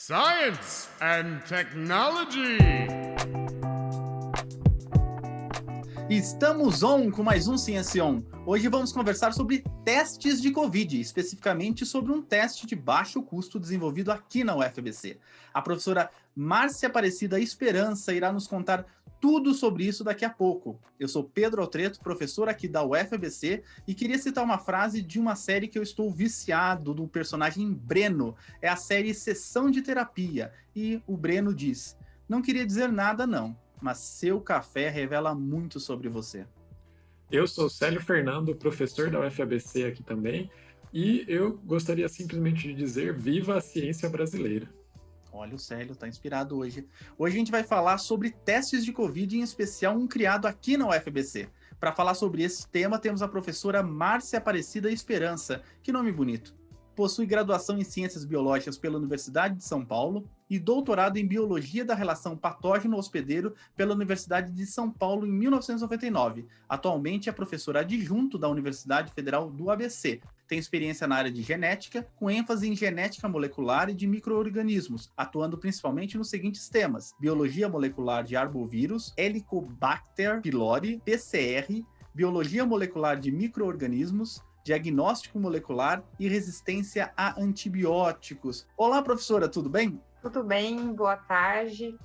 Science and Technology. Estamos on com mais um Ciência On. Hoje vamos conversar sobre testes de Covid, especificamente sobre um teste de baixo custo desenvolvido aqui na UFABC. A professora Márcia Aparecida Esperança irá nos contar tudo sobre isso daqui a pouco. Eu sou Pedro Altreto, professor aqui da UFABC, e queria citar uma frase de uma série que eu estou viciado, do personagem Breno. É a série Sessão de Terapia, e o Breno diz: "Não queria dizer nada não, mas seu café revela muito sobre você." Eu sou Célio Fernando, professor da UFABC aqui também, e eu gostaria simplesmente de dizer: viva a ciência brasileira! Olha, o Célio tá inspirado hoje. Hoje a gente vai falar sobre testes de Covid, em especial um criado aqui na UFABC. Para falar sobre esse tema, temos a professora Márcia Aparecida Esperança. Que nome bonito! Possui graduação em Ciências Biológicas pela Universidade de São Paulo e doutorado em Biologia da Relação Patógeno-Hospedeiro pela Universidade de São Paulo em 1999. Atualmente é professora adjunto da Universidade Federal do ABC. Tem experiência na área de genética, com ênfase em genética molecular e de micro-organismos, atuando principalmente nos seguintes temas: biologia molecular de arbovírus, Helicobacter pylori, PCR, biologia molecular de micro-organismos, diagnóstico molecular e resistência a antibióticos. Olá, professora, tudo bem? Tudo bem, boa tarde.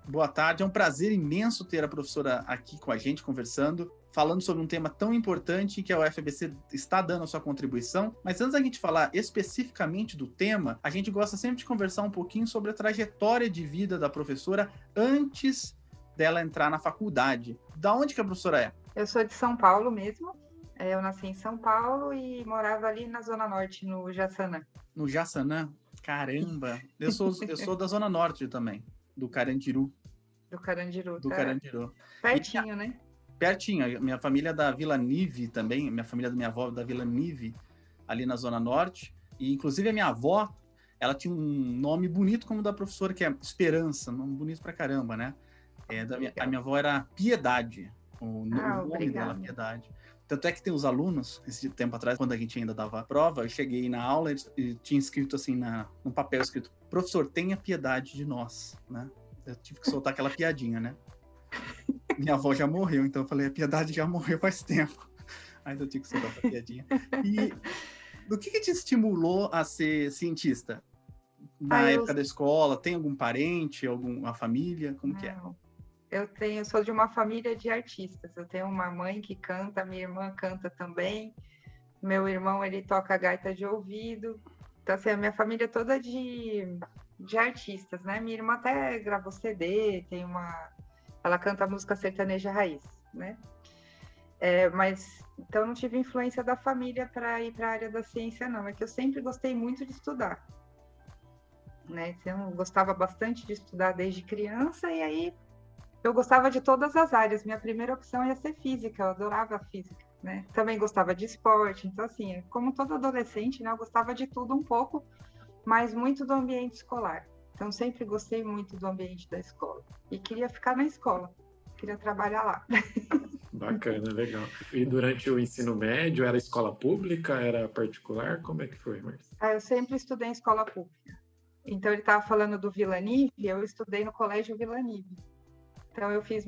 Boa tarde, é um prazer imenso ter a professora aqui com a gente, conversando, falando sobre um tema tão importante que a UFABC está dando a sua contribuição. Mas antes da gente falar especificamente do tema, a gente gosta sempre de conversar um pouquinho sobre a trajetória de vida da professora antes dela entrar na faculdade. Da onde que a professora é? Eu sou de São Paulo mesmo. Eu nasci em São Paulo e morava ali na Zona Norte, no Jaçanã. No Jaçanã? Caramba! Eu sou da Zona Norte também, do Carandiru. Do Carandiru, Do tá? Carandiru. Pertinho, né? Pertinho. Minha família é da Vila Nive também, minha família da minha avó é da Vila Nive, ali na Zona Norte. E, inclusive, a minha avó, ela tinha um nome bonito como o da professora, que é Esperança, nome bonito pra caramba, né? A minha avó era Piedade, o nome dela, Piedade. Tanto é que tem os alunos, esse tempo atrás, quando a gente ainda dava a prova, eu cheguei na aula e tinha escrito assim, num papel escrito: "Professor, tenha piedade de nós", né? Eu tive que soltar aquela piadinha, né? Minha avó já morreu, então eu falei: a Piedade já morreu faz tempo. Aí eu tive que soltar essa piadinha. E do que te estimulou a ser cientista? Na época da escola, tem algum parente, alguma família? Como que é? Eu sou de uma família de artistas. Eu tenho uma mãe que canta, minha irmã canta também. Meu irmão, ele toca gaita de ouvido. Então, assim, a minha família é toda de artistas, né? Minha irmã até gravou CD, ela canta música sertaneja raiz, né? Mas, então, não tive influência da família para ir para a área da ciência, não. É que eu sempre gostei muito de estudar, né? Então, eu gostava bastante de estudar desde criança, e aí eu gostava de todas as áreas. Minha primeira opção ia ser física, eu adorava física, né? Também gostava de esporte. Então, assim, como todo adolescente, né, eu gostava de tudo um pouco, mas muito do ambiente escolar. Então, sempre gostei muito do ambiente da escola. E queria ficar na escola, queria trabalhar lá. Bacana, legal. E durante o ensino médio, era escola pública, era particular? Como é que foi, Márcia? Eu sempre estudei em escola pública. Então, ele estava falando do Vila Nive, eu estudei no Colégio Vila Nive. Então, eu fiz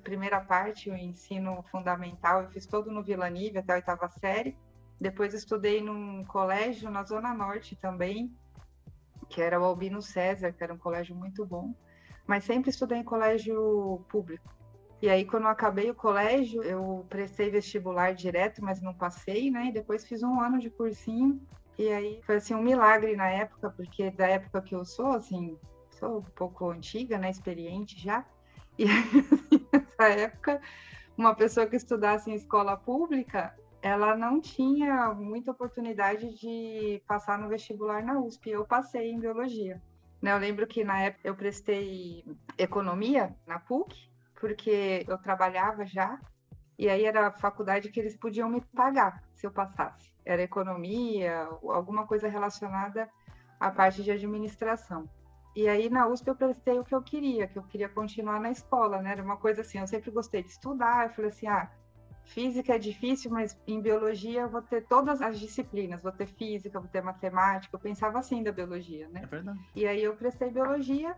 primeira parte, o ensino fundamental, eu fiz todo no Vila Nive, até a 8ª série. Depois, estudei num colégio na Zona Norte também, que era o Albino César, que era um colégio muito bom. Mas sempre estudei em colégio público. E aí, quando eu acabei o colégio, eu prestei vestibular direto, mas não passei, né? E depois fiz um ano de cursinho. E aí, foi assim, um milagre na época, porque da época que eu sou, assim, sou um pouco antiga, né, experiente já, e assim, nessa época, uma pessoa que estudasse em escola pública, ela não tinha muita oportunidade de passar no vestibular na USP. Eu passei em biologia, né? Eu lembro que na época eu prestei economia na PUC, porque eu trabalhava já, e aí era a faculdade que eles podiam me pagar se eu passasse. Era economia, alguma coisa relacionada à parte de administração. E aí, na USP, eu prestei o que eu queria continuar na escola, né? Era uma coisa assim, eu sempre gostei de estudar, eu falei assim, física é difícil, mas em biologia eu vou ter todas as disciplinas, vou ter física, vou ter matemática, eu pensava assim da biologia, né? É verdade. E aí eu prestei biologia,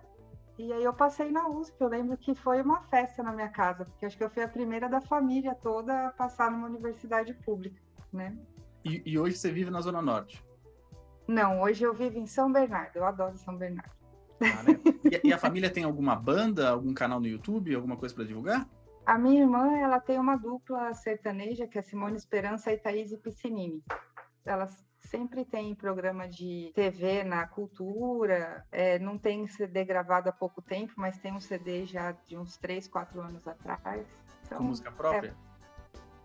e aí eu passei na USP, eu lembro que foi uma festa na minha casa, porque acho que eu fui a primeira da família toda a passar numa universidade pública, né? E hoje você vive na Zona Norte? Não, hoje eu vivo em São Bernardo, eu adoro São Bernardo. Ah, né? E a família tem alguma banda, algum canal no YouTube, alguma coisa para divulgar? A minha irmã, ela tem uma dupla sertaneja, que é Simone Esperança e Thaís Piscinini. Elas sempre têm programa de TV na Cultura, não tem CD gravado há pouco tempo, mas tem um CD já de uns 3, 4 anos atrás. Então, Com música própria?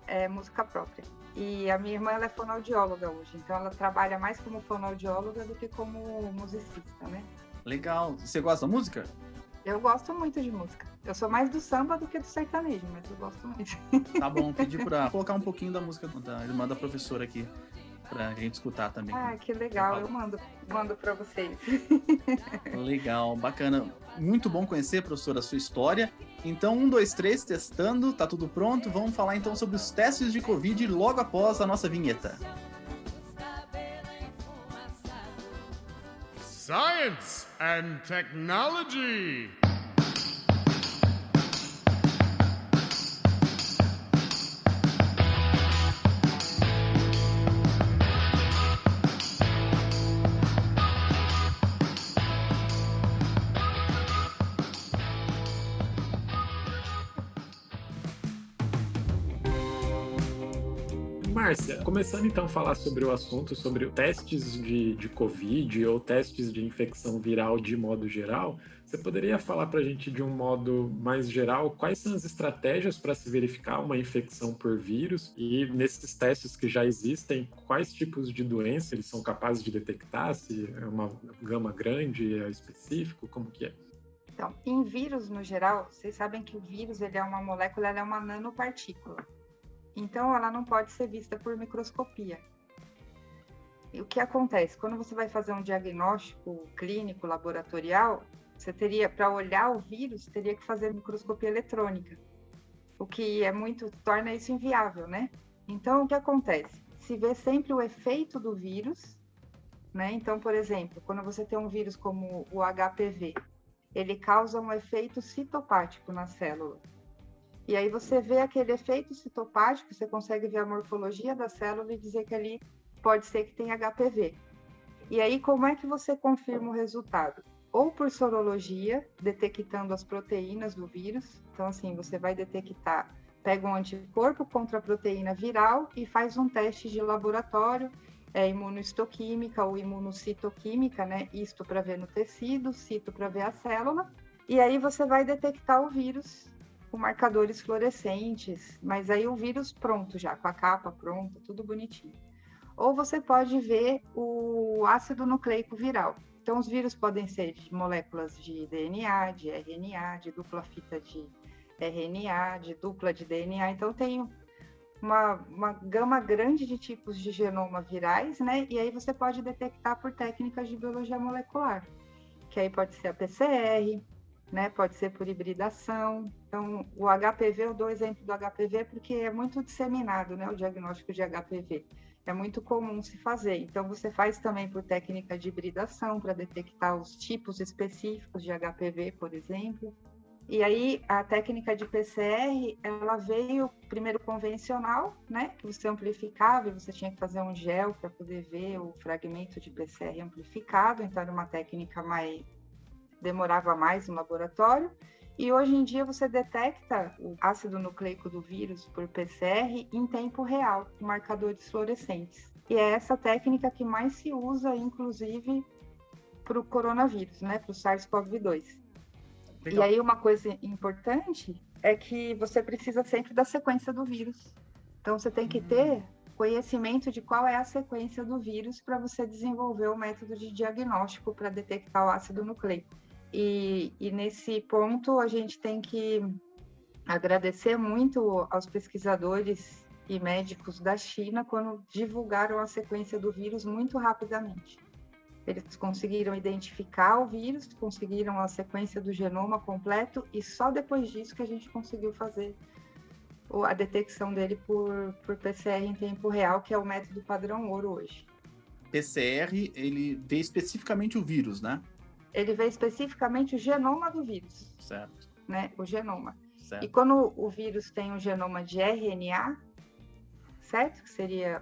É música própria. E a minha irmã, ela é fonoaudióloga hoje, então ela trabalha mais como fonoaudióloga do que como musicista, né? Legal. Você gosta da música? Eu gosto muito de música. Eu sou mais do samba do que do sertanejo, mas eu gosto muito. Tá bom, pedi pra colocar um pouquinho da música da irmã da professora aqui, pra gente escutar também. Ah, que legal. Eu mando para vocês. Legal, bacana. Muito bom conhecer, professora, a sua história. Então, 1, 2, 3, testando, tá tudo pronto. Vamos falar então sobre os testes de Covid logo após a nossa vinheta. Science and technology. Márcia, começando então a falar sobre o assunto, sobre testes de Covid ou testes de infecção viral de modo geral, você poderia falar para a gente de um modo mais geral quais são as estratégias para se verificar uma infecção por vírus e nesses testes que já existem, quais tipos de doença eles são capazes de detectar, se é uma gama grande, é específico, como que é? Então, em vírus no geral, vocês sabem que o vírus ele é uma molécula, ela é uma nanopartícula. Então, ela não pode ser vista por microscopia. E o que acontece? Quando você vai fazer um diagnóstico clínico, laboratorial, você teria, para olhar o vírus, teria que fazer microscopia eletrônica. O que torna isso inviável, né? Então, o que acontece? Se vê sempre o efeito do vírus, né? Então, por exemplo, quando você tem um vírus como o HPV, ele causa um efeito citopático na célula. E aí você vê aquele efeito citopático, você consegue ver a morfologia da célula e dizer que ali pode ser que tenha HPV. E aí como é que você confirma o resultado? Ou por sorologia, detectando as proteínas do vírus. Então assim, você vai detectar, pega um anticorpo contra a proteína viral e faz um teste de laboratório, imunohistoquímica ou imunocitoquímica, né? Isto para ver no tecido, cito para ver a célula. E aí você vai detectar o vírus com marcadores fluorescentes, mas aí o vírus pronto já, com a capa pronta, tudo bonitinho. Ou você pode ver o ácido nucleico viral. Então, os vírus podem ser de moléculas de DNA, de RNA, de dupla fita de RNA, de dupla de DNA. Então, tem uma gama grande de tipos de genoma virais, né? E aí você pode detectar por técnicas de biologia molecular, que aí pode ser a PCR, né? Pode ser por hibridação. Então, o HPV, eu dou o exemplo do HPV porque é muito disseminado, né? O diagnóstico de HPV. É muito comum se fazer. Então, você faz também por técnica de hibridação para detectar os tipos específicos de HPV, por exemplo. E aí, a técnica de PCR, ela veio primeiro convencional, né? Que você amplificava e você tinha que fazer um gel para poder ver o fragmento de PCR amplificado. Então, era uma técnica demorava mais no laboratório, e hoje em dia você detecta o ácido nucleico do vírus por PCR em tempo real, com marcadores fluorescentes. E é essa técnica que mais se usa, inclusive, para o coronavírus, né, para o SARS-CoV-2. E aí uma coisa importante é que você precisa sempre da sequência do vírus. Então você tem que ter conhecimento de qual é a sequência do vírus para você desenvolver o método de diagnóstico para detectar o ácido nucleico. E nesse ponto a gente tem que agradecer muito aos pesquisadores e médicos da China quando divulgaram a sequência do vírus muito rapidamente. Eles conseguiram identificar o vírus, conseguiram a sequência do genoma completo e só depois disso que a gente conseguiu fazer a detecção dele por PCR em tempo real, que é o método padrão ouro hoje. PCR, ele vê especificamente o vírus, né? Ele vê especificamente o genoma do vírus, Certo, né? O genoma. E certo. quando o vírus tem um genoma de RNA, certo? Que seria...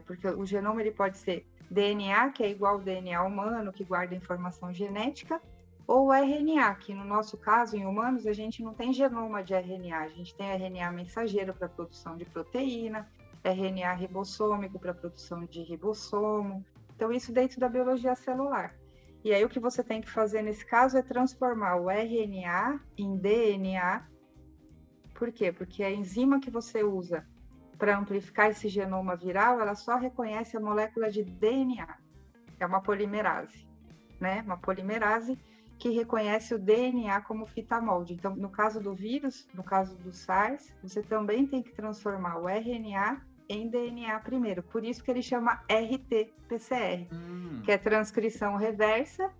porque o genoma ele pode ser DNA, que é igual ao DNA humano, que guarda informação genética, ou RNA, que no nosso caso, em humanos, a gente não tem genoma de RNA, a gente tem RNA mensageiro para produção de proteína, RNA ribossômico para produção de ribossomo, então isso dentro da biologia celular. E aí o que você tem que fazer nesse caso é transformar o RNA em DNA. Por quê? Porque a enzima que você usa para amplificar esse genoma viral, ela só reconhece a molécula de DNA, é uma polimerase, né? Uma polimerase que reconhece o DNA como fita molde. Então, no caso do vírus, no caso do SARS, você também tem que transformar o RNA em DNA primeiro. Por isso que ele chama RT-PCR, que é transcrição reversa.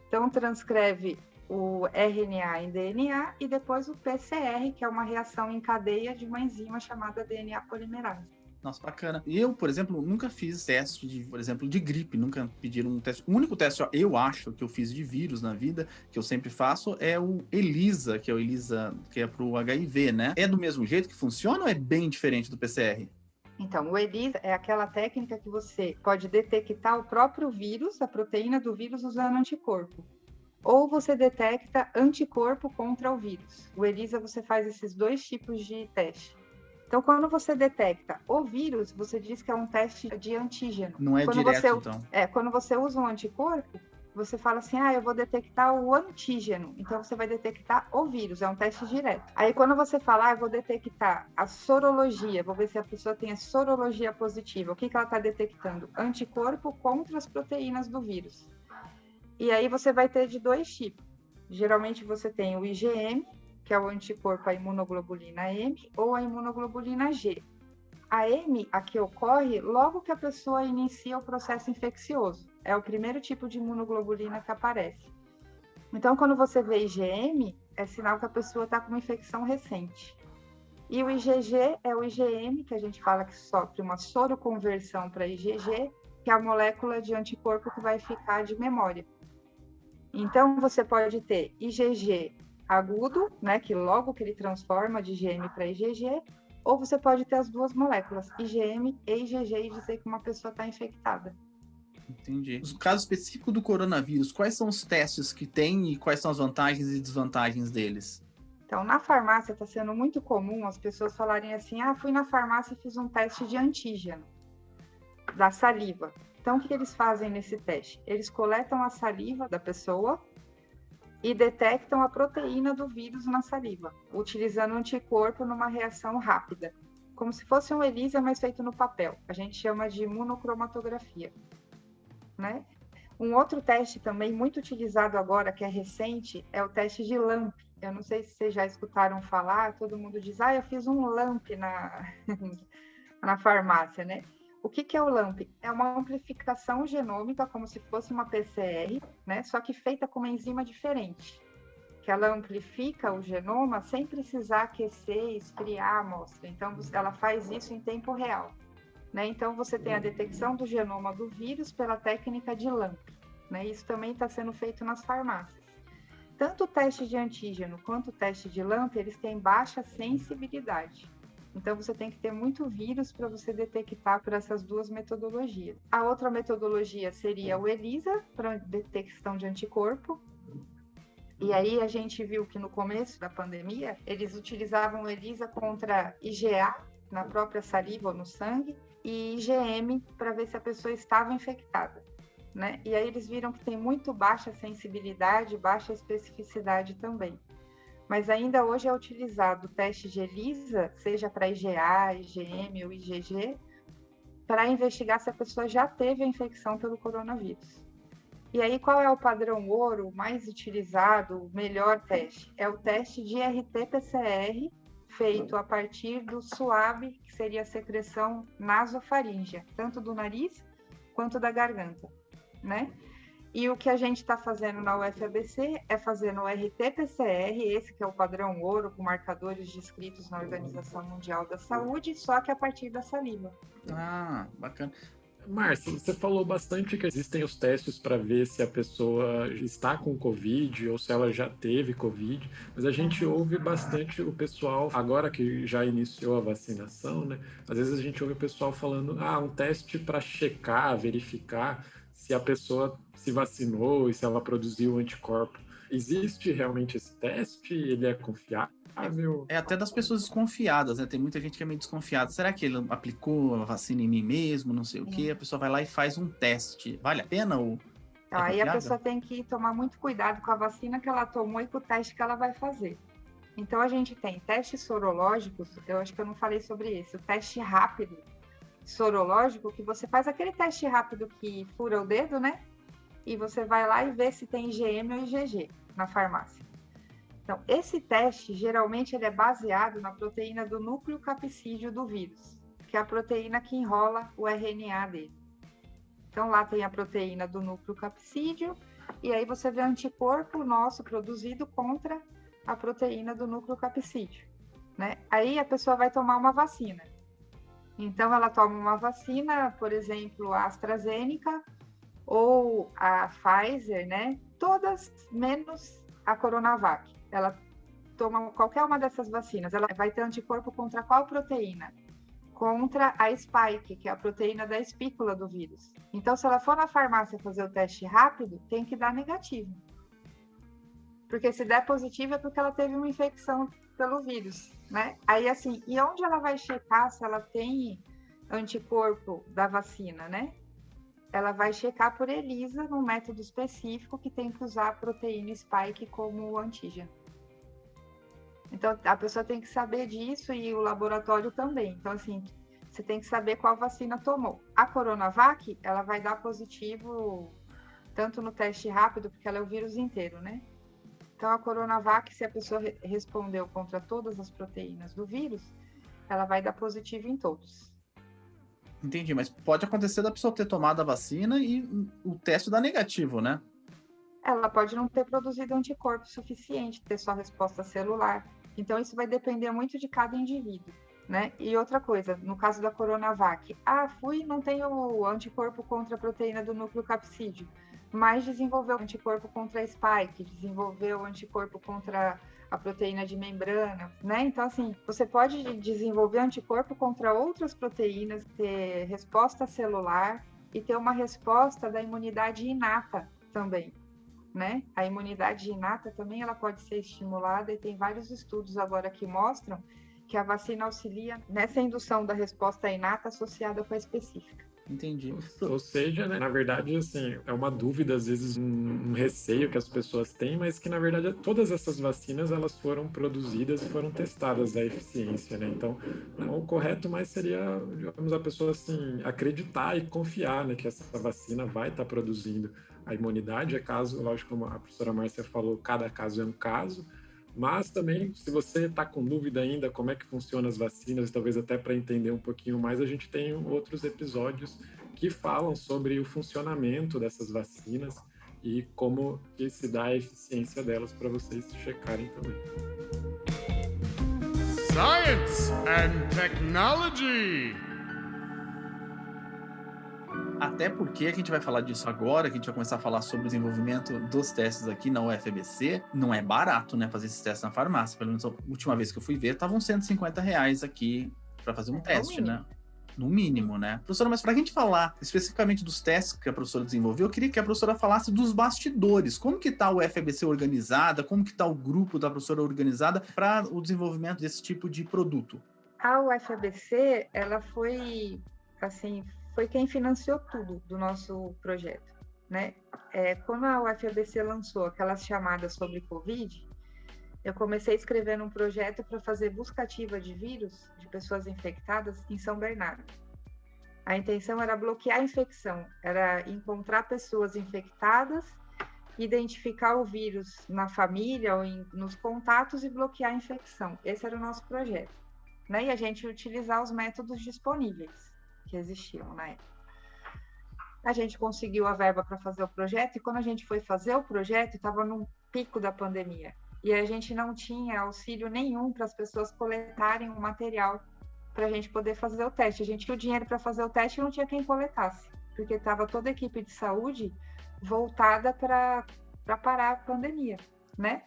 Então, transcreve o RNA em DNA e depois o PCR, que é uma reação em cadeia de uma enzima chamada DNA polimerase. Nossa, bacana. Eu, por exemplo, nunca fiz teste de, por exemplo, de gripe, nunca pediram um teste. O único teste, ó, eu acho, que eu fiz de vírus na vida, que eu sempre faço, é o ELISA, que é o ELISA, que é pro HIV, né? É do mesmo jeito que funciona ou é bem diferente do PCR? Então, o ELISA é aquela técnica que você pode detectar o próprio vírus, a proteína do vírus, usando anticorpo. Ou você detecta anticorpo contra o vírus. O ELISA, você faz esses dois tipos de teste. Então, quando você detecta o vírus, você diz que é um teste de antígeno. Não é quando direto, então. Quando você usa um anticorpo, você fala assim, eu vou detectar o antígeno. Então, você vai detectar o vírus, é um teste direto. Aí, quando você fala, eu vou detectar a sorologia, vou ver se a pessoa tem a sorologia positiva. O que ela está detectando? Anticorpo contra as proteínas do vírus. E aí, você vai ter de dois tipos. Geralmente, você tem o IgM, que é o anticorpo à imunoglobulina M, ou a imunoglobulina G. A M, a que ocorre logo que a pessoa inicia o processo infeccioso. É o primeiro tipo de imunoglobulina que aparece. Então, quando você vê IgM, é sinal que a pessoa está com uma infecção recente. E o IgG é o IgM, que a gente fala que sofre uma soroconversão para IgG, que é a molécula de anticorpo que vai ficar de memória. Então, você pode ter IgG agudo, né, que logo que ele transforma de IgM para IgG, ou você pode ter as duas moléculas, IgM e IgG, e dizer que uma pessoa está infectada. Entendi. No caso específico do coronavírus, quais são os testes que tem e quais são as vantagens e desvantagens deles? Então, na farmácia está sendo muito comum as pessoas falarem assim, fui na farmácia e fiz um teste de antígeno da saliva. Então, o que eles fazem nesse teste? Eles coletam a saliva da pessoa e detectam a proteína do vírus na saliva, utilizando anticorpo numa reação rápida, como se fosse um ELISA, mas feito no papel. A gente chama de imunocromatografia, né? Um outro teste também muito utilizado agora, que é recente, é o teste de LAMP. Eu não sei se vocês já escutaram falar, todo mundo diz, eu fiz um LAMP na farmácia, né? O que é o LAMP? É uma amplificação genômica, como se fosse uma PCR, né? Só que feita com uma enzima diferente, que ela amplifica o genoma sem precisar aquecer, esfriar a amostra. Então, ela faz isso em tempo real, né? Então, você tem a detecção do genoma do vírus pela técnica de LAMP, né? Isso também está sendo feito nas farmácias. Tanto o teste de antígeno quanto o teste de LAMP, eles têm baixa sensibilidade. Então, você tem que ter muito vírus para você detectar por essas duas metodologias. A outra metodologia seria o ELISA, para detecção de anticorpo. E aí, a gente viu que no começo da pandemia, eles utilizavam o ELISA contra IgA, na própria saliva ou no sangue, e IgM, para ver se a pessoa estava infectada, né? E aí, eles viram que tem muito baixa sensibilidade, baixa especificidade também. Mas ainda hoje é utilizado o teste de ELISA, seja para IgA, IgM ou IgG, para investigar se a pessoa já teve a infecção pelo coronavírus. E aí, qual é o padrão ouro mais utilizado, o melhor teste? É o teste de RT-PCR, feito a partir do SUAB, que seria a secreção nasofaríngea, tanto do nariz quanto da garganta, né? E o que a gente está fazendo na UFABC é fazendo o RT-PCR, esse que é o padrão ouro, com marcadores descritos na Organização Mundial da Saúde, só que a partir da saliva. Ah, bacana. Márcia, você falou bastante que existem os testes para ver se a pessoa está com Covid ou se ela já teve Covid, mas a gente ouve bastante o pessoal, agora que já iniciou a vacinação, né? Às vezes a gente ouve o pessoal falando, um teste para checar, verificar se a pessoa se vacinou e se ela produziu anticorpo. Existe realmente esse teste? Ele é confiável? É até das pessoas desconfiadas, né? Tem muita gente que é meio desconfiada. Será que ele aplicou a vacina em mim mesmo? Não sei o quê. A pessoa vai lá e faz um teste. Vale a pena ou é Aí a confiável? pessoa tem que tomar muito cuidado com a vacina que ela tomou e com o teste que ela vai fazer. Então a gente tem testes sorológicos, eu acho que eu não falei sobre esse, o teste rápido sorológico, que você faz aquele teste rápido que fura o dedo, né? E você vai lá e vê se tem IgM ou IgG na farmácia. Então, esse teste, geralmente, ele é baseado na proteína do núcleo capsídeo do vírus, que é a proteína que enrola o RNA dele. Então, lá tem a proteína do núcleo capsídeo, e aí você vê anticorpo nosso produzido contra a proteína do núcleo capsídeo, né? Aí a pessoa vai tomar uma vacina. Então, ela toma uma vacina, por exemplo, a AstraZeneca ou a Pfizer, né? Todas menos a Coronavac. Ela toma qualquer uma dessas vacinas, ela vai ter anticorpo contra qual proteína? Contra a spike, que é a proteína da espícula do vírus. Então, se ela for na farmácia fazer o teste rápido, tem que dar negativo. Porque se der positivo é porque ela teve uma infecção pelo vírus, né? Aí, assim, e onde ela vai checar se ela tem anticorpo da vacina, né? Ela vai checar por ELISA, num método específico que tem que usar a proteína spike como antígeno. Então, a pessoa tem que saber disso e o laboratório também. Então, assim, você tem que saber qual vacina tomou. A Coronavac, ela vai dar positivo tanto no teste rápido, porque ela é o vírus inteiro, né? Então, a Coronavac, se a pessoa respondeu contra todas as proteínas do vírus, ela vai dar positivo em todos. Entendi, mas pode acontecer da pessoa ter tomado a vacina e o teste dá negativo, né? Ela pode não ter produzido anticorpo suficiente, ter só resposta celular. Então, isso vai depender muito de cada indivíduo, né? E outra coisa, no caso da Coronavac, não tenho anticorpo contra a proteína do núcleo capsídeo, mas desenvolveu anticorpo contra a spike, desenvolveu anticorpo contra a proteína de membrana, né? Então, assim, você pode desenvolver anticorpo contra outras proteínas, ter resposta celular e ter uma resposta da imunidade inata também, né? A imunidade inata também ela pode ser estimulada e tem vários estudos agora que mostram que a vacina auxilia nessa indução da resposta inata associada com a específica. Entendi. Ou seja, né, na verdade, assim, é uma dúvida, às vezes um receio que as pessoas têm, mas que, na verdade, todas essas vacinas, elas foram produzidas e foram testadas a eficiência, né? Então, não, o correto mais seria, digamos, a pessoa, assim, acreditar e confiar, né, que essa vacina vai estar produzindo a imunidade. É caso, lógico, como a professora Márcia falou, cada caso é um caso, mas também, se você está com dúvida ainda como é que funcionam as vacinas, talvez até para entender um pouquinho mais, a gente tem outros episódios que falam sobre o funcionamento dessas vacinas e como que se dá a eficiência delas para vocês checarem também. Science and Technology. Até porque a gente vai falar disso agora, que a gente vai começar a falar sobre o desenvolvimento dos testes aqui na UFABC. Não é barato, né, fazer esses testes na farmácia. Pelo menos a última vez que eu fui ver, estavam R$150 aqui para fazer um teste, né? No mínimo, né? Professora, mas para a gente falar especificamente dos testes que a professora desenvolveu, eu queria que a professora falasse dos bastidores. Como que está a UFABC organizada? Como que está o grupo da professora organizada para o desenvolvimento desse tipo de produto? A UFABC, ela foi, assim, foi quem financiou tudo do nosso projeto, né? Quando a UFABC lançou aquelas chamadas sobre Covid, eu comecei escrevendo um projeto para fazer busca ativa de vírus de pessoas infectadas em São Bernardo. A intenção era bloquear a infecção, era encontrar pessoas infectadas, identificar o vírus na família ou nos contatos e bloquear a infecção. Esse era o nosso projeto, né? E a gente utilizar os métodos disponíveis que existiam na época. A gente conseguiu a verba para fazer o projeto, e quando a gente foi fazer o projeto, estava no pico da pandemia. E a gente não tinha auxílio nenhum para as pessoas coletarem o material para a gente poder fazer o teste. A gente tinha o dinheiro para fazer o teste e não tinha quem coletasse, porque estava toda a equipe de saúde voltada para parar a pandemia, né?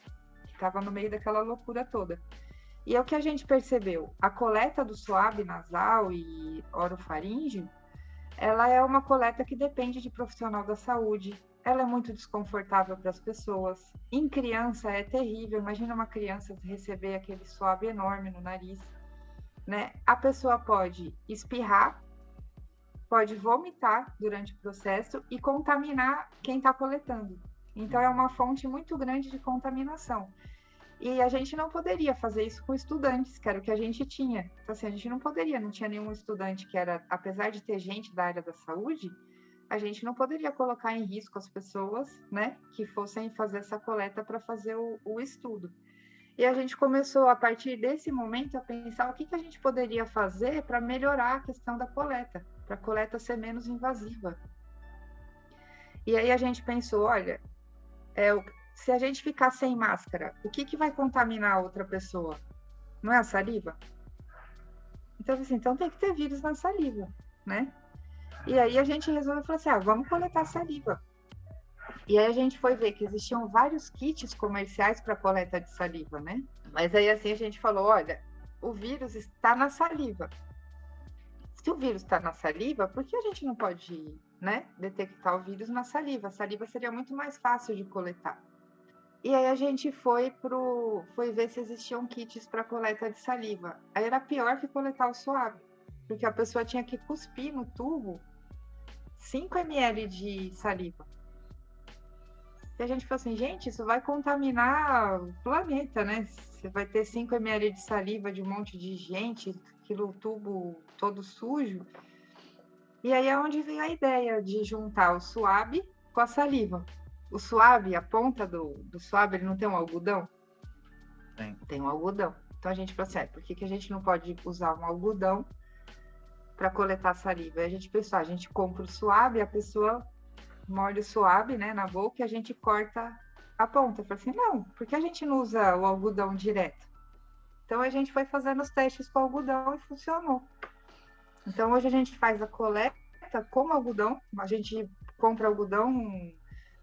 Estava no meio daquela loucura toda. E é o que a gente percebeu, a coleta do suave nasal e orofaríngeo, ela é uma coleta que depende de profissional da saúde, ela é muito desconfortável para as pessoas. Em criança é terrível, imagina uma criança receber aquele suave enorme no nariz, né? A pessoa pode espirrar, pode vomitar durante o processo e contaminar quem está coletando. Então é uma fonte muito grande de contaminação. E a gente não poderia fazer isso com estudantes, que era o que a gente tinha. Então, assim, a gente não poderia, não tinha nenhum estudante que era, apesar de ter gente da área da saúde, a gente não poderia colocar em risco as pessoas, né, que fossem fazer essa coleta para fazer o estudo. E a gente começou, a partir desse momento, a pensar o que a gente poderia fazer para melhorar a questão da coleta, para a coleta ser menos invasiva. E aí a gente pensou, olha, se a gente ficar sem máscara, o que vai contaminar a outra pessoa? Não é a saliva? Então tem que ter vírus na saliva, né? E aí a gente resolveu falar assim, vamos coletar saliva. E aí a gente foi ver que existiam vários kits comerciais para coleta de saliva, né? Mas aí assim a gente falou, olha, o vírus está na saliva. Se o vírus está na saliva, por que a gente não pode, né, detectar o vírus na saliva? A saliva seria muito mais fácil de coletar. E aí a gente foi ver se existiam kits para coleta de saliva. Aí era pior que coletar o suave, porque a pessoa tinha que cuspir no tubo 5 ml de saliva. E a gente falou assim, gente, isso vai contaminar o planeta, né? Você vai ter 5 ml de saliva de um monte de gente, aquilo tubo todo sujo. E aí é onde veio a ideia de juntar o suave com a saliva. O suave, a ponta do suave, ele não tem um algodão? Tem um algodão. Então a gente falou assim, por que a gente não pode usar um algodão para coletar saliva? Aí a gente pensou, a gente compra o suave, a pessoa morde o suave, né, na boca, e a gente corta a ponta. Eu falei assim, não, por que a gente não usa o algodão direto? Então a gente foi fazendo os testes com algodão e funcionou. Então hoje a gente faz a coleta com algodão, a gente compra algodão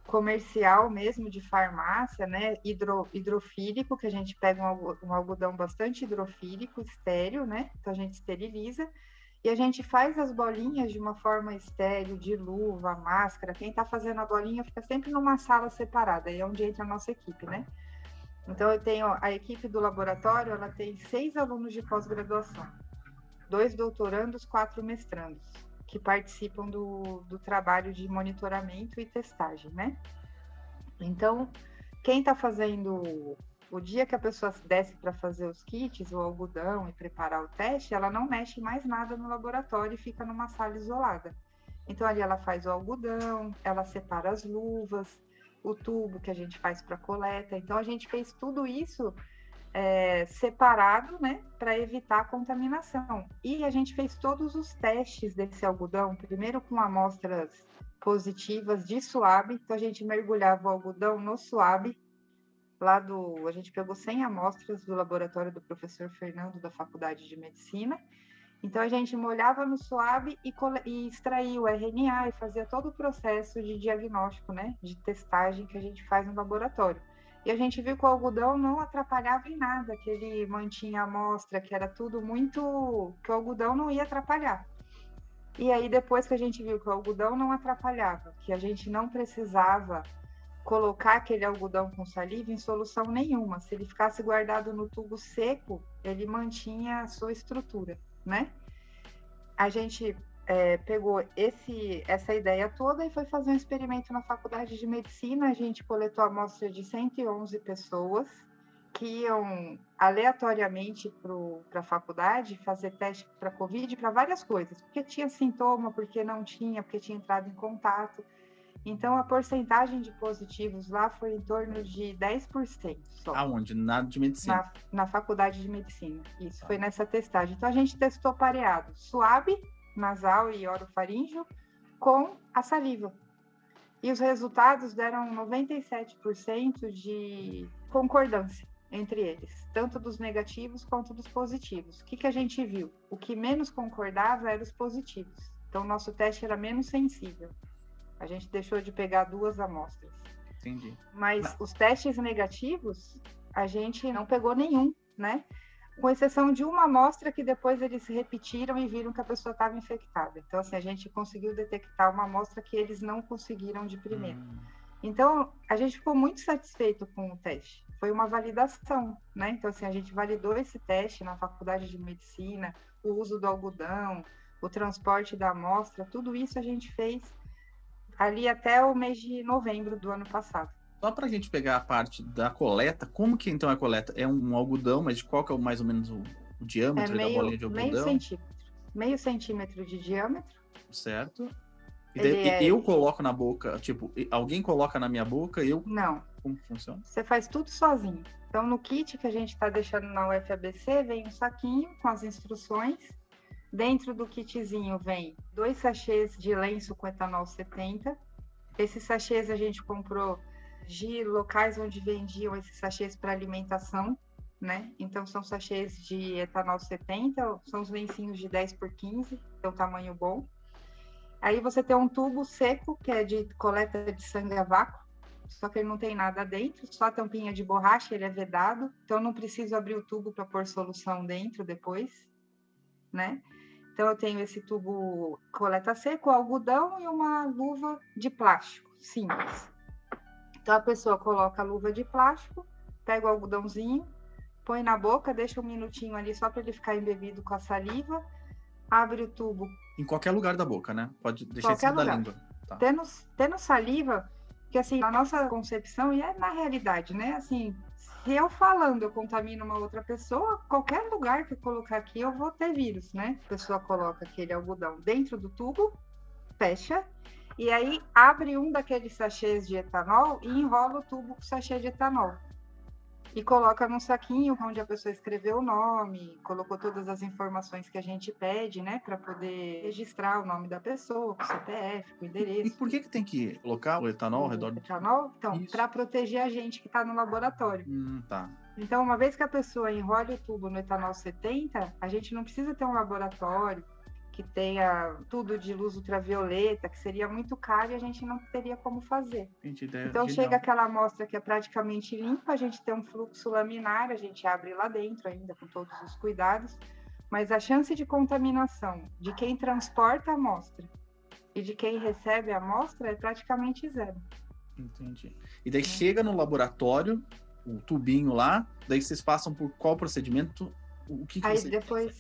comercial mesmo, de farmácia, né, hidrofílico, que a gente pega um algodão bastante hidrofílico, estéril, né, então a gente esteriliza, e a gente faz as bolinhas de uma forma estéril, de luva, máscara. Quem está fazendo a bolinha fica sempre numa sala separada, aí é onde entra a nossa equipe, né. Então eu tenho a equipe do laboratório, ela tem 6 alunos de pós-graduação, 2 doutorandos, 4 mestrandos, que participam do trabalho de monitoramento e testagem, né? Então, quem está fazendo, o dia que a pessoa desce para fazer os kits, o algodão e preparar o teste, ela não mexe mais nada no laboratório e fica numa sala isolada. Então, ali ela faz o algodão, ela separa as luvas, o tubo que a gente faz para coleta. Então, a gente fez tudo isso separado, né, para evitar a contaminação. E a gente fez todos os testes desse algodão, primeiro com amostras positivas de suave, então a gente mergulhava o algodão no suave, a gente pegou 100 amostras do laboratório do professor Fernando, da Faculdade de Medicina, então a gente molhava no suave e extraía o RNA e fazia todo o processo de diagnóstico, né, de testagem que a gente faz no laboratório. E a gente viu que o algodão não atrapalhava em nada, que ele mantinha a amostra, que era tudo muito... que o algodão não ia atrapalhar. E aí, depois que a gente viu que o algodão não atrapalhava, que a gente não precisava colocar aquele algodão com saliva em solução nenhuma. Se ele ficasse guardado no tubo seco, ele mantinha a sua estrutura, né? A gente pegou essa ideia toda e foi fazer um experimento na Faculdade de Medicina. A gente coletou a amostra de 111 pessoas que iam aleatoriamente para a faculdade fazer teste para Covid, para várias coisas, porque tinha sintoma, porque não tinha, porque tinha entrado em contato. Então, a porcentagem de positivos lá foi em torno de 10% só. Aonde? Na de medicina? Na Faculdade de Medicina. Isso, foi nessa testagem. Então, a gente testou pareado, suave, nasal e orofaríngeo, com a saliva. E os resultados deram 97% de concordância entre eles, tanto dos negativos quanto dos positivos. O que a gente viu? O que menos concordava eram os positivos. Então, o nosso teste era menos sensível. A gente deixou de pegar 2 amostras. Entendi. Mas os testes negativos, a gente não pegou nenhum, né? Com exceção de uma amostra que depois eles repetiram e viram que a pessoa estava infectada. Então, assim, a gente conseguiu detectar uma amostra que eles não conseguiram de primeira. Então, a gente ficou muito satisfeito com o teste. Foi uma validação, né? Então, assim, a gente validou esse teste na faculdade de medicina, o uso do algodão, o transporte da amostra, tudo isso a gente fez ali até o mês de novembro do ano passado. Só para a gente pegar a parte da coleta, como que então é a coleta? É um algodão, mas qual que é mais ou menos o diâmetro da bolinha de algodão? Meio centímetro de diâmetro. Certo. E daí eu coloco na boca, tipo, alguém coloca na minha boca, Não. Como funciona? Você faz tudo sozinho. Então, no kit que a gente está deixando na UFABC, vem um saquinho com as instruções. Dentro do kitzinho vem 2 sachês de lenço com etanol 70. Esses sachês a gente comprou de locais onde vendiam esses sachês para alimentação, né? Então, são sachês de etanol 70, são os lencinhos de 10x15, é o tamanho bom. Aí você tem um tubo seco, que é de coleta de sangue a vácuo, só que ele não tem nada dentro, só a tampinha de borracha, ele é vedado, então não preciso abrir o tubo para pôr solução dentro depois, né? Então, eu tenho esse tubo coleta seco, algodão e uma luva de plástico, simples. Então, a pessoa coloca a luva de plástico, pega o algodãozinho, põe na boca, deixa um minutinho ali só para ele ficar embebido com a saliva, abre o tubo. Em qualquer lugar da boca, né? Pode deixar em cima da língua. Tá. Tendo saliva, que assim, na nossa concepção, e é na realidade, né? Assim, se eu falando, eu contamino uma outra pessoa, qualquer lugar que eu colocar aqui, eu vou ter vírus, né? A pessoa coloca aquele algodão dentro do tubo, fecha, e aí abre um daqueles sachês de etanol e enrola o tubo com o sachê de etanol. E coloca num saquinho onde a pessoa escreveu o nome, colocou todas as informações que a gente pede, né? Para poder registrar o nome da pessoa, o CPF, o endereço. E por que tem que colocar o etanol ao redor do etanol? Então, para proteger a gente que está no laboratório. Tá. Então, uma vez que a pessoa enrola o tubo no etanol 70, a gente não precisa ter um laboratório que tenha tudo de luz ultravioleta, que seria muito caro e a gente não teria como fazer. Então, chega aquela amostra que é praticamente limpa, a gente tem um fluxo laminar, a gente abre lá dentro ainda com todos os cuidados, mas a chance de contaminação de quem transporta a amostra e de quem recebe a amostra é praticamente zero. Entendi. E daí chega no laboratório, o tubinho lá, daí vocês passam por qual procedimento? O que aí vocês depois...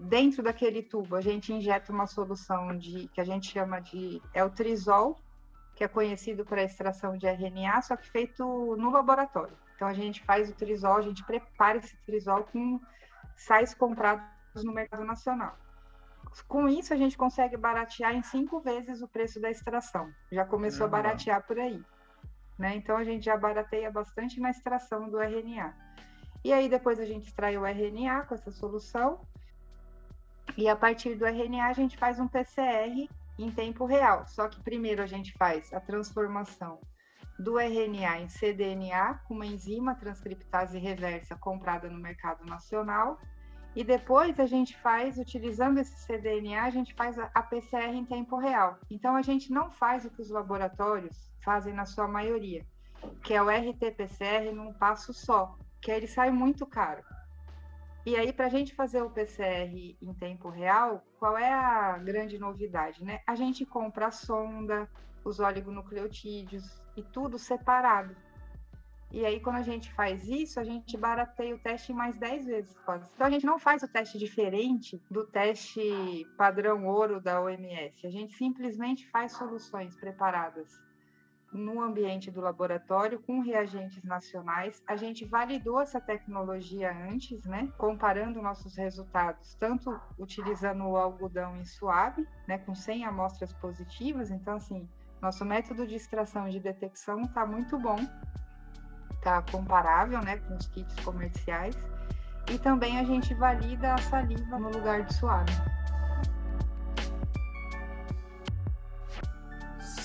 Dentro daquele tubo, a gente injeta uma solução que a gente chama de Eltrizol, que é conhecido para extração de RNA, só que feito no laboratório. Então, a gente faz o trisol, a gente prepara esse trisol com sais comprados no mercado nacional. Com isso, a gente consegue baratear em 5 vezes o preço da extração. Já começou a baratear por aí, né? Então, a gente já barateia bastante na extração do RNA. E aí, depois a gente extrai o RNA com essa solução, e a partir do RNA a gente faz um PCR em tempo real. Só que primeiro a gente faz a transformação do RNA em cDNA com uma enzima transcriptase reversa comprada no mercado nacional. E depois a gente faz, utilizando esse cDNA, a gente faz a PCR em tempo real. Então a gente não faz o que os laboratórios fazem na sua maioria, que é o RT-PCR num passo só, que aí ele sai muito caro. E aí, para a gente fazer o PCR em tempo real, qual é a grande novidade, né? A gente compra a sonda, os oligonucleotídeos e tudo separado. E aí, quando a gente faz isso, a gente barateia o teste mais 10 vezes quase. Então, a gente não faz o teste diferente do teste padrão ouro da OMS. A gente simplesmente faz soluções preparadas no ambiente do laboratório, com reagentes nacionais. A gente validou essa tecnologia antes, né? Comparando nossos resultados, tanto utilizando o algodão em suave, né? Com 100 amostras positivas. Então, assim, nosso método de extração e de detecção está muito bom. Está comparável, né? Com os kits comerciais. E também a gente valida a saliva no lugar de suave.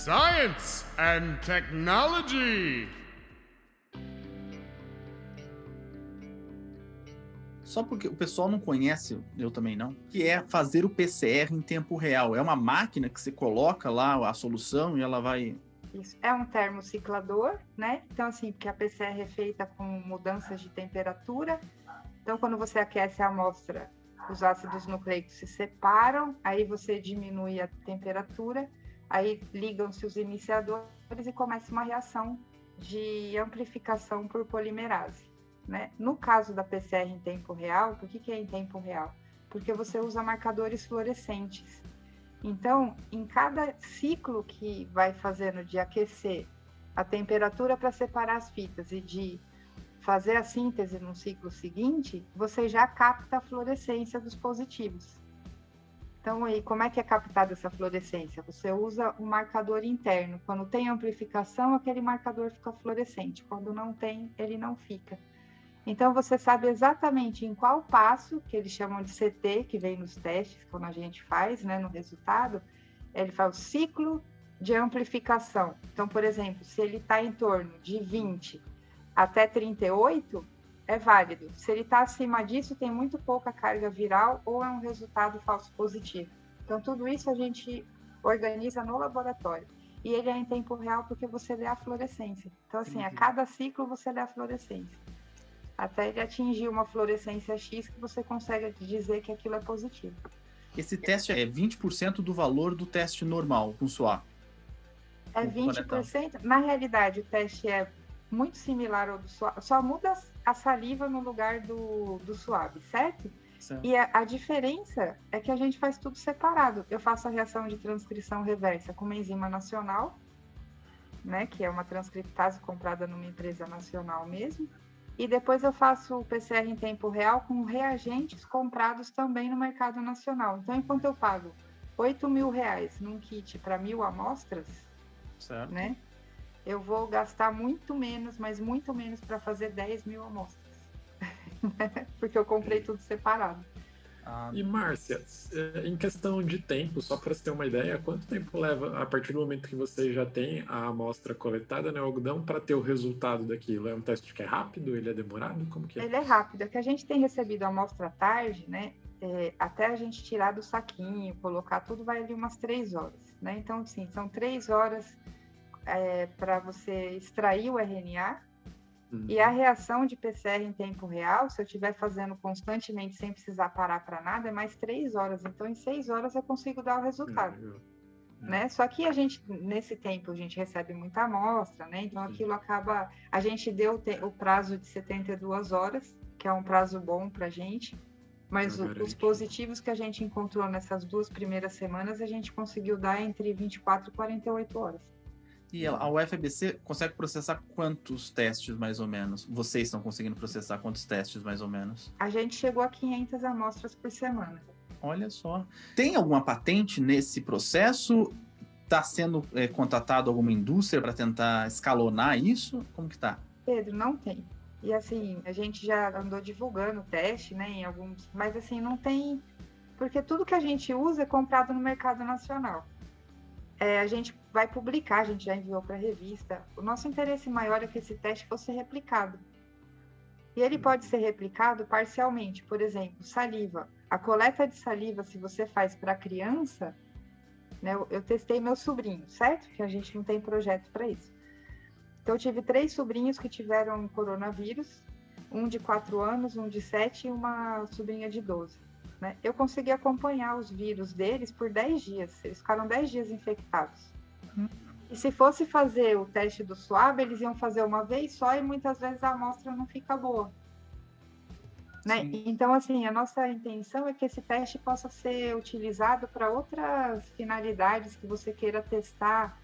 Science and Technology. Só porque o pessoal não conhece, eu também não, que é fazer o PCR em tempo real. É uma máquina que você coloca lá a solução e ela vai... Isso é um termociclador, né? Então, assim, porque a PCR é feita com mudanças de temperatura. Então, quando você aquece a amostra, os ácidos nucleicos se separam, aí você diminui a temperatura, aí ligam-se os iniciadores e começa uma reação de amplificação por polimerase. Né? No caso da PCR em tempo real, por que é em tempo real? Porque você usa marcadores fluorescentes. Então, em cada ciclo que vai fazendo de aquecer a temperatura para separar as fitas e de fazer a síntese no ciclo seguinte, você já capta a fluorescência dos positivos. Então, aí, como é que é captada essa fluorescência? Você usa um marcador interno. Quando tem amplificação, aquele marcador fica fluorescente. Quando não tem, ele não fica. Então, você sabe exatamente em qual passo, que eles chamam de CT, que vem nos testes, quando a gente faz, né, no resultado, ele faz o ciclo de amplificação. Então, por exemplo, se ele está em torno de 20 até 38, é válido. Se ele está acima disso, tem muito pouca carga viral ou é um resultado falso positivo. Então, tudo isso a gente organiza no laboratório. E ele é em tempo real porque você lê a fluorescência. Então, assim, a cada ciclo você lê a fluorescência. Até ele atingir uma fluorescência X que você consegue dizer que aquilo é positivo. Esse teste é 20% do valor do teste normal com suave. É 20%. Na realidade, o teste é muito similar ao do suave, só muda a saliva no lugar do suave, certo? E a diferença é que a gente faz tudo separado. Eu faço a reação de transcrição reversa com uma enzima nacional, né, que é uma transcriptase comprada numa empresa nacional mesmo. E depois eu faço o PCR em tempo real com reagentes comprados também no mercado nacional. Então, enquanto eu pago R$8.000 num kit para 1.000 amostras, certo, né, eu vou gastar muito menos, mas muito menos para fazer 10.000 amostras. Porque eu comprei tudo separado. E Márcia, em questão de tempo, só para você ter uma ideia, quanto tempo leva a partir do momento que você já tem a amostra coletada no algodão para ter o resultado daquilo? É um teste que é rápido? Ele é demorado? Como que é? Ele é rápido. É que a gente tem recebido a amostra tarde, né? Até a gente tirar do saquinho, colocar tudo, vai ali umas 3 horas, né? Então, sim, são 3 horas para você extrair o RNA. E a reação de PCR em tempo real, se eu estiver fazendo constantemente sem precisar parar para nada, é mais 3 horas. Então, em 6 horas eu consigo dar o resultado. Né? Só que nesse tempo, a gente recebe muita amostra, né? Então, aquilo acaba... A gente deu o prazo de 72 horas, que é um prazo bom para a gente. Mas os positivos que a gente encontrou nessas 2 primeiras semanas, a gente conseguiu dar entre 24 e 48 horas. E a UFABC consegue processar quantos testes, mais ou menos? Vocês estão conseguindo processar quantos testes, mais ou menos? A gente chegou a 500 amostras por semana. Olha só. Tem alguma patente nesse processo? Está sendo contatado alguma indústria para tentar escalonar isso? Como que tá? Pedro, não tem. E assim, a gente já andou divulgando o teste, né, em alguns... Mas assim, não tem... Porque tudo que a gente usa é comprado no mercado nacional. A gente vai publicar, a gente já enviou para a revista. O nosso interesse maior é que esse teste fosse replicado. E ele pode ser replicado parcialmente. Por exemplo, saliva. A coleta de saliva, se você faz para criança, né, eu testei meu sobrinho, certo? Que a gente não tem projeto para isso. Então, eu tive 3 sobrinhos que tiveram coronavírus, um de 4 anos, um de 7 e uma sobrinha de 12. Né? Eu consegui acompanhar os vírus deles por 10 dias. Eles ficaram 10 dias infectados. E se fosse fazer o teste do suave, eles iam fazer uma vez só e muitas vezes a amostra não fica boa. Né? Então, assim, a nossa intenção é que esse teste possa ser utilizado para outras finalidades que você queira testar,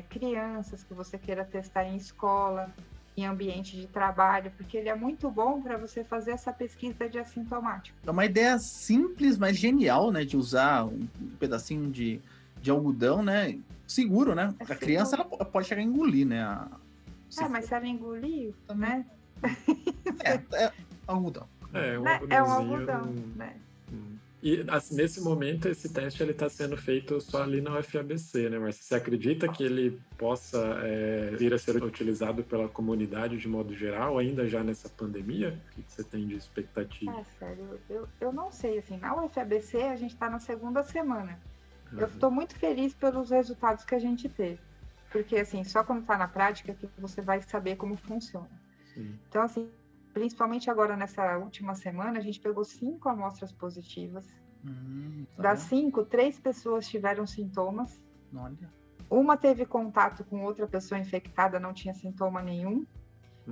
crianças, que você queira testar em escola, em ambiente de trabalho, porque ele é muito bom para você fazer essa pesquisa de assintomático. É uma ideia simples, mas genial, né? De usar um pedacinho de algodão, né? Seguro, né? A criança ela pode chegar a engolir, né? Mas se ela engolir, né? É algodão. Um um algodão, né? E nesse momento, esse teste está sendo feito só ali na UFABC, né? Mas você acredita que ele possa vir a ser utilizado pela comunidade de modo geral, ainda já nessa pandemia? O que você tem de expectativa? Sério, eu não sei, assim, na UFABC a gente está na segunda semana. Eu Uhum. estou muito feliz pelos resultados que a gente teve, porque, assim, só quando está na prática que você vai saber como funciona. Sim. Então, assim, principalmente agora nessa última semana, a gente pegou 5 amostras positivas. Tá Das vendo? 5, 3 pessoas tiveram sintomas. Olha. Uma teve contato com outra pessoa infectada, não tinha sintoma nenhum.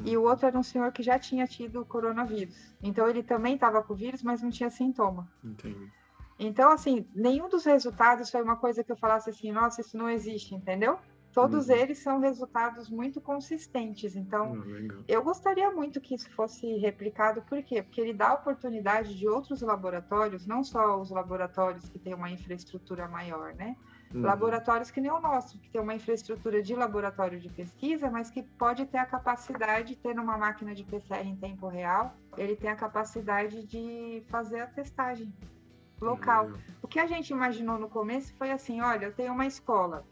E o outro era um senhor que já tinha tido coronavírus. Então, ele também estava com o vírus, mas não tinha sintoma. Entendi. Então, assim, nenhum dos resultados foi uma coisa que eu falasse assim, nossa, isso não existe, entendeu? Todos eles são resultados muito consistentes. Então, Legal. eu gostaria muito que isso fosse replicado. Por quê? Porque ele dá a oportunidade de outros laboratórios, não só os laboratórios que têm uma infraestrutura maior, né? Laboratórios que nem o nosso, que tem uma infraestrutura de laboratório de pesquisa, mas que pode ter a capacidade, tendo uma máquina de PCR em tempo real, ele tem a capacidade de fazer a testagem local. O que a gente imaginou no começo foi assim, olha, eu tenho uma escola,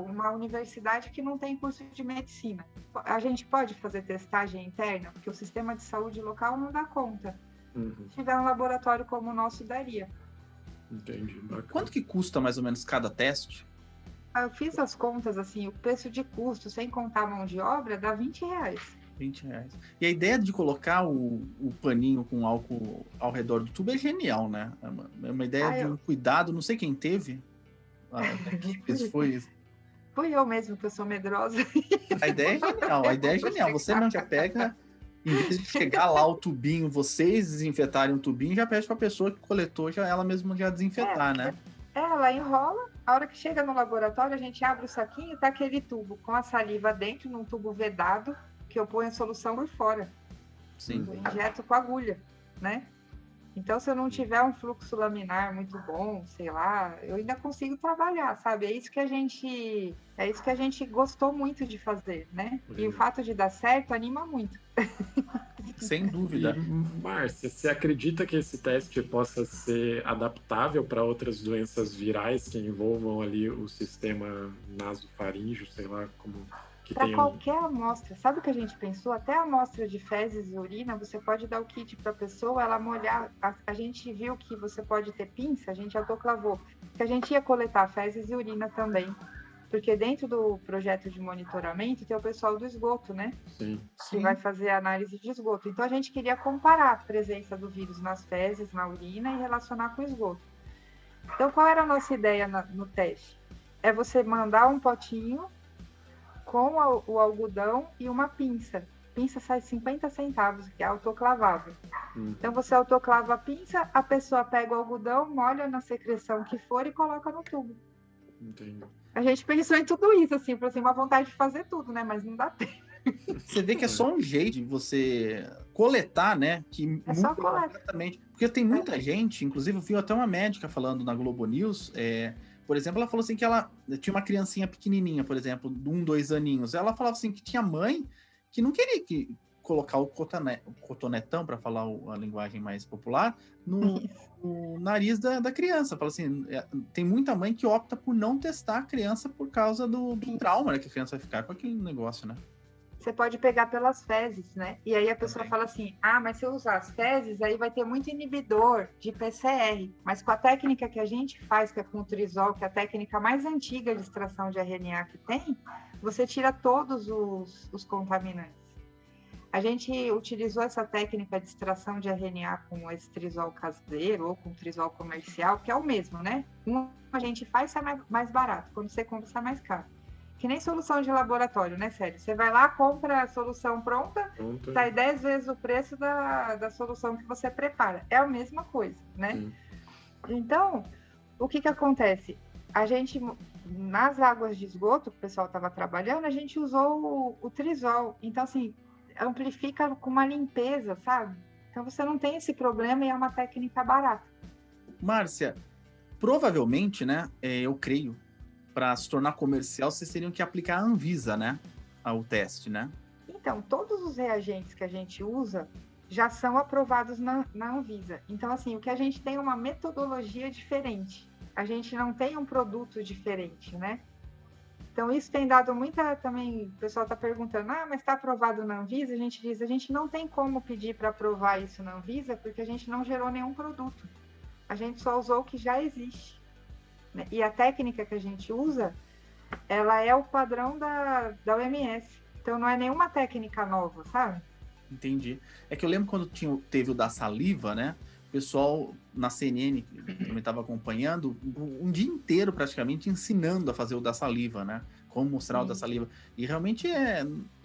uma universidade que não tem curso de medicina. A gente pode fazer testagem interna, porque o sistema de saúde local não dá conta. Se tiver um laboratório como o nosso, daria. Entendi, bacana. Quanto que custa mais ou menos cada teste? Eu fiz as contas, assim, o preço de custo, sem contar a mão de obra, dá R$20. R$20. E a ideia de colocar o paninho com álcool ao redor do tubo é genial, né? É uma ideia de um cuidado, não sei quem teve. Fui eu mesmo, que eu sou medrosa. A ideia é genial, Você mesmo já pega, em vez de chegar lá o tubinho, vocês desinfetarem o tubinho, já pede pra pessoa que coletou, ela mesma já desinfetar, né? Ela enrola, a hora que chega no laboratório, a gente abre o saquinho, tá aquele tubo com a saliva dentro, num tubo vedado, que eu ponho a solução por fora. Sim. Eu injeto com agulha, né? Então, se eu não tiver um fluxo laminar muito bom, sei lá, eu ainda consigo trabalhar, sabe? É isso que a gente gostou muito de fazer, né? E o fato de dar certo anima muito. Sem dúvida. E, Márcia, você acredita que esse teste possa ser adaptável para outras doenças virais que envolvam ali o sistema nasofaríngeo, sei lá, como... Para qualquer amostra. Sabe o que a gente pensou? Até a amostra de fezes e urina, você pode dar o kit para a pessoa, ela molhar. A gente viu que você pode ter pinça, a gente autoclavou. Que a gente ia coletar fezes e urina também. Porque dentro do projeto de monitoramento tem o pessoal do esgoto, né? Sim. Que vai fazer a análise de esgoto. Então a gente queria comparar a presença do vírus nas fezes, na urina e relacionar com o esgoto. Então qual era a nossa ideia no teste? É você mandar um potinho com o algodão e uma pinça. Pinça sai 50 centavos, que é autoclavável. Então você autoclava a pinça, a pessoa pega o algodão, molha na secreção que for e coloca no tubo. Entendi. A gente pensou em tudo isso, assim, por assim, uma vontade de fazer tudo, né? Mas não dá tempo. Você vê que é só um jeito de você coletar, né? Que é só muda completamente. Porque tem muita gente, inclusive eu vi até uma médica falando na Globo News, por exemplo, ela falou assim que ela tinha uma criancinha pequenininha, por exemplo, de 1, 2 aninhos. Ela falava assim que tinha mãe que não queria colocar o cotonetão, para falar a linguagem mais popular, no nariz da criança. Fala assim, tem muita mãe que opta por não testar a criança por causa do trauma, né, que a criança vai ficar com aquele negócio, né? Você pode pegar pelas fezes, né? E aí a pessoa fala assim, mas se eu usar as fezes, aí vai ter muito inibidor de PCR. Mas com a técnica que a gente faz, que é com o trisol, que é a técnica mais antiga de extração de RNA que tem, você tira todos os contaminantes. A gente utilizou essa técnica de extração de RNA com esse trisol caseiro ou com trisol comercial, que é o mesmo, né? Um a gente faz, sai mais barato. Quando você compra, sai mais caro. Que nem solução de laboratório, né, Sério? Você vai lá, compra a solução pronta, sai 10 vezes o preço da solução que você prepara. É a mesma coisa, né? Sim. Então, o que acontece? A gente, nas águas de esgoto que o pessoal estava trabalhando, a gente usou o trisol. Então, assim, amplifica com uma limpeza, sabe? Então, você não tem esse problema e é uma técnica barata. Márcia, provavelmente, né, eu creio, para se tornar comercial, vocês teriam que aplicar a Anvisa, né? Ao teste, né? Então, todos os reagentes que a gente usa, já são aprovados na Anvisa. Então, assim, o que a gente tem é uma metodologia diferente. A gente não tem um produto diferente, né? Então, isso tem dado muita também. O pessoal está perguntando, mas está aprovado na Anvisa? A gente diz, a gente não tem como pedir para aprovar isso na Anvisa, porque a gente não gerou nenhum produto. A gente só usou o que já existe. Né? E a técnica que a gente usa, ela é o padrão da OMS. Então, não é nenhuma técnica nova, sabe? Entendi. É que eu lembro quando teve o da saliva, né? O pessoal na CNN, que também estava acompanhando, um dia inteiro praticamente ensinando a fazer o da saliva, né? Como mostrar o da saliva. E realmente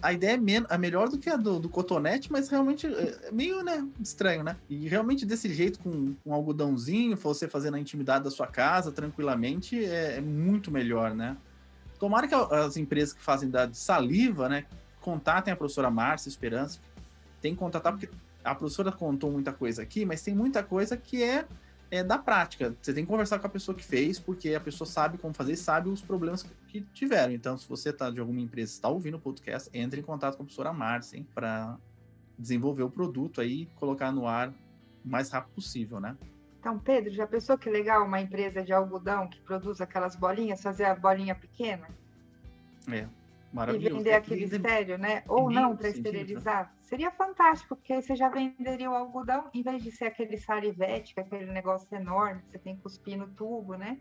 a ideia é melhor do que a do cotonete, mas realmente é meio, né, estranho, né? E realmente desse jeito, com um algodãozinho, você fazer na intimidade da sua casa, tranquilamente, é muito melhor, né? Tomara que as empresas que fazem da saliva, né, contatem a professora Márcia Esperança. Tem que contatar, porque a professora contou muita coisa aqui, mas tem muita coisa que é da prática. Você tem que conversar com a pessoa que fez, porque a pessoa sabe como fazer e sabe os problemas que tiveram. Então, se você está de alguma empresa, está ouvindo o podcast, entre em contato com a professora Márcia, para desenvolver o produto aí e colocar no ar o mais rápido possível, né? Então, Pedro, já pensou que legal uma empresa de algodão que produz aquelas bolinhas, fazer a bolinha pequena? Maravilhoso. E vender aquele estéreo, né? Ou não, para esterilizar. Seria fantástico, porque aí você já venderia o algodão, em vez de ser aquele sarivete, que é aquele negócio enorme, que você tem que cuspir no tubo, né?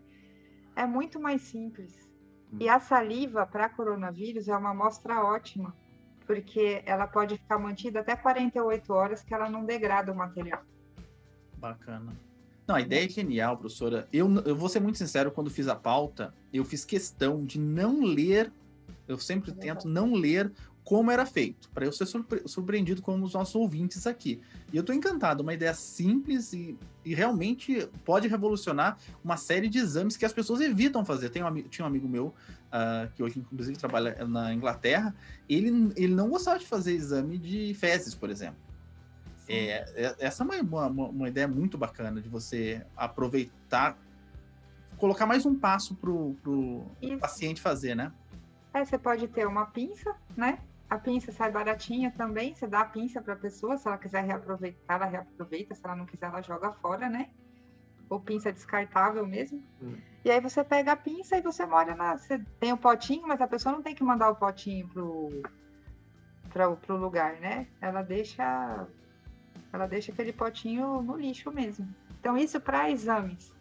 É muito mais simples. E a saliva para coronavírus é uma amostra ótima, porque ela pode ficar mantida até 48 horas, que ela não degrada o material. Bacana. Não, a ideia é genial, professora. Eu vou ser muito sincero, quando fiz a pauta, eu fiz questão de não ler. Eu sempre tento não ler como era feito, para eu ser surpreendido como os nossos ouvintes aqui. E eu estou encantado, uma ideia simples e realmente pode revolucionar uma série de exames que as pessoas evitam fazer. Tinha um amigo meu, que hoje inclusive trabalha na Inglaterra, ele não gostava de fazer exame de fezes, por exemplo. Essa é uma ideia muito bacana de você aproveitar, colocar mais um passo pro paciente fazer, né? Você pode ter uma pinça, né? A pinça sai baratinha também, você dá a pinça para a pessoa, se ela quiser reaproveitar, ela reaproveita, se ela não quiser, ela joga fora, né? Ou pinça descartável mesmo. E aí você pega a pinça e você molha você tem o potinho, mas a pessoa não tem que mandar o potinho pro lugar, né? Ela deixa aquele potinho no lixo mesmo. Então, isso para exames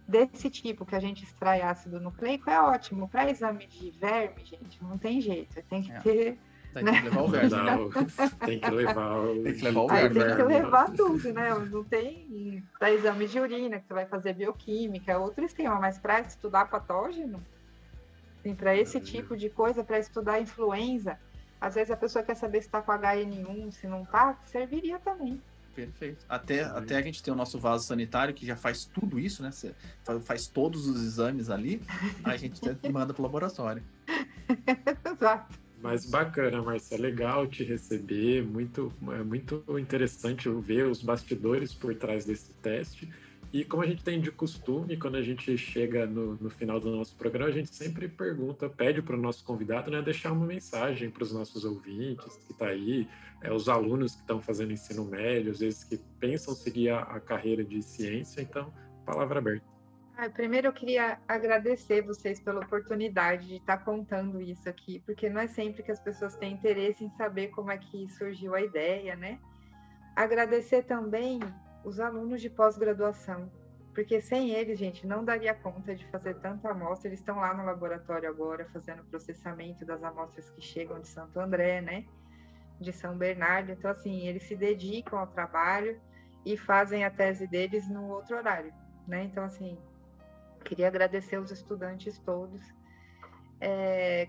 desse tipo, que a gente extrai ácido nucleico, é ótimo. Para exame de verme, gente, não tem jeito. Tem que ter... Tem que levar o verme. Tem que levar o verme. Aí tem que levar tudo, né? Não tem... Para exame de urina, que você vai fazer bioquímica, é outro esquema. Mas para estudar patógeno, assim, para esse tipo de coisa, para estudar influenza, às vezes a pessoa quer saber se está com HN1, se não está, serviria também. Perfeito. Até a gente tem o nosso vaso sanitário, que já faz tudo isso, né? Você faz todos os exames ali, a gente manda pro laboratório. Exato. Mas bacana, Márcia, é legal te receber, é muito interessante ver os bastidores por trás desse teste. E como a gente tem de costume, quando a gente chega no final do nosso programa, a gente sempre pede para o nosso convidado, né, deixar uma mensagem para os nossos ouvintes que está aí, os alunos que estão fazendo ensino médio, às vezes que pensam seguir a carreira de ciência. Então, palavra aberta. Primeiro eu queria agradecer vocês pela oportunidade de estar contando isso aqui, porque não é sempre que as pessoas têm interesse em saber como é que surgiu a ideia, né? Agradecer também os alunos de pós-graduação, porque sem eles, gente, não daria conta de fazer tanta amostra. Eles estão lá no laboratório agora, fazendo processamento das amostras que chegam de Santo André, né? De São Bernardo. Então, assim, eles se dedicam ao trabalho e fazem a tese deles no outro horário, né? Então, assim, queria agradecer os estudantes todos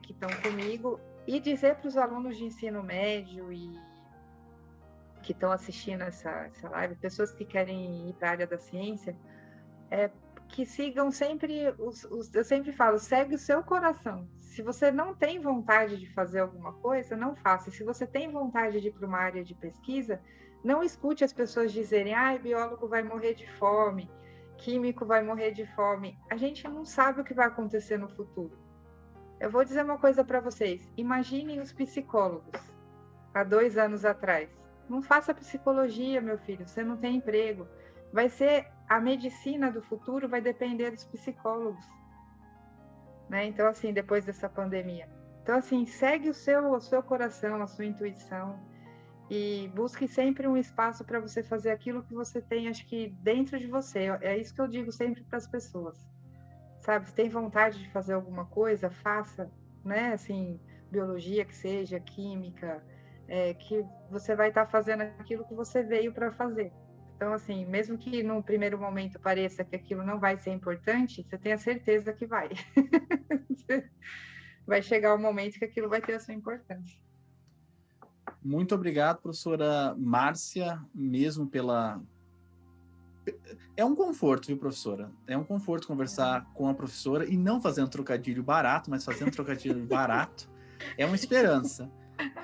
que estão comigo e dizer para os alunos de ensino médio e que estão assistindo essa live, pessoas que querem ir para a área da ciência, que sigam sempre, eu sempre falo, segue o seu coração. Se você não tem vontade de fazer alguma coisa, não faça. Se você tem vontade de ir para uma área de pesquisa, não escute as pessoas dizerem, biólogo vai morrer de fome, químico vai morrer de fome. A gente não sabe o que vai acontecer no futuro. Eu vou dizer uma coisa para vocês. Imaginem os psicólogos, há 2 anos atrás. Não faça psicologia, meu filho, você não tem emprego. Vai ser a medicina do futuro, vai depender dos psicólogos, né? Então, assim, depois dessa pandemia. Então, assim, segue o seu coração, a sua intuição e busque sempre um espaço para você fazer aquilo que você tem, acho que dentro de você. É isso que eu digo sempre para as pessoas, sabe? Se tem vontade de fazer alguma coisa, faça, né? Assim, biologia que seja, química, que você vai estar fazendo aquilo que você veio para fazer. Então, assim, mesmo que no primeiro momento pareça que aquilo não vai ser importante, você tenha certeza que vai. Vai chegar o momento que aquilo vai ter a sua importância. Muito obrigado, professora Márcia, mesmo pela... É um conforto, viu, professora? É um conforto conversar com a professora e não fazendo trocadilho barato, mas fazendo trocadilho barato. É uma esperança.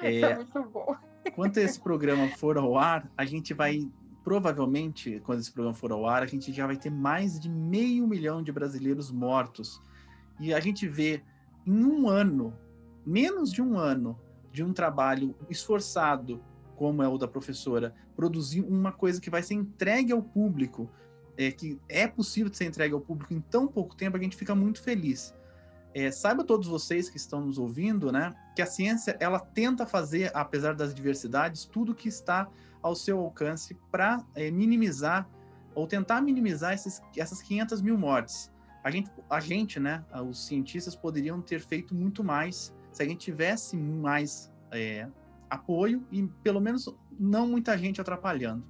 É muito bom. Quando esse programa for ao ar, a gente vai... Provavelmente, quando esse programa for ao ar, a gente já vai ter mais de 500 mil de brasileiros mortos. E a gente vê, em um ano, menos de um ano, de um trabalho esforçado, como é o da professora, produzir uma coisa que vai ser entregue ao público, que é possível de ser entregue ao público em tão pouco tempo, a gente fica muito feliz. Saiba todos vocês que estão nos ouvindo, né, que a ciência, ela tenta fazer, apesar das diversidades, tudo que está ao seu alcance para minimizar, ou tentar minimizar essas 500 mil mortes. A gente, né, os cientistas poderiam ter feito muito mais se a gente tivesse mais apoio e, pelo menos, não muita gente atrapalhando.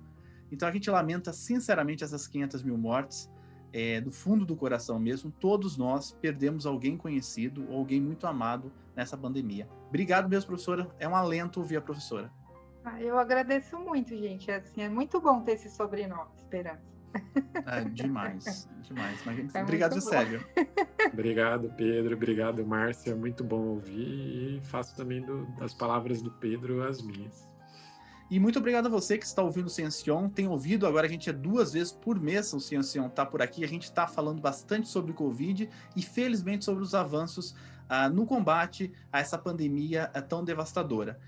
Então, a gente lamenta, sinceramente, essas 500 mil mortes, do fundo do coração mesmo. Todos nós perdemos alguém conhecido ou alguém muito amado nessa pandemia. Obrigado mesmo, professora. É um alento ouvir a professora. Eu agradeço muito, gente. Assim, é muito bom ter esse sobrenome, Esperança. Demais. Mas, É obrigado, Célio. Obrigado, Pedro. Obrigado, Márcia. Muito bom ouvir. E faço também das palavras do Pedro as minhas. E muito obrigado a você que está ouvindo o Ciencion. Tem ouvido, agora a gente 2 vezes por mês o Ciencion está por aqui. A gente está falando bastante sobre o Covid e, felizmente, sobre os avanços no combate a essa pandemia tão devastadora.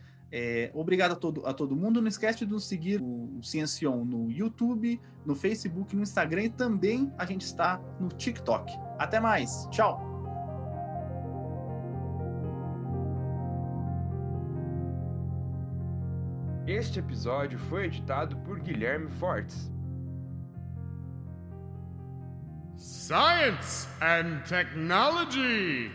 Obrigado a todo mundo. Não esquece de nos seguir o Ciencion no YouTube, no Facebook, no Instagram e também a gente está no TikTok. Até mais. Tchau. Este episódio foi editado por Guilherme Fortes. Science and Technology.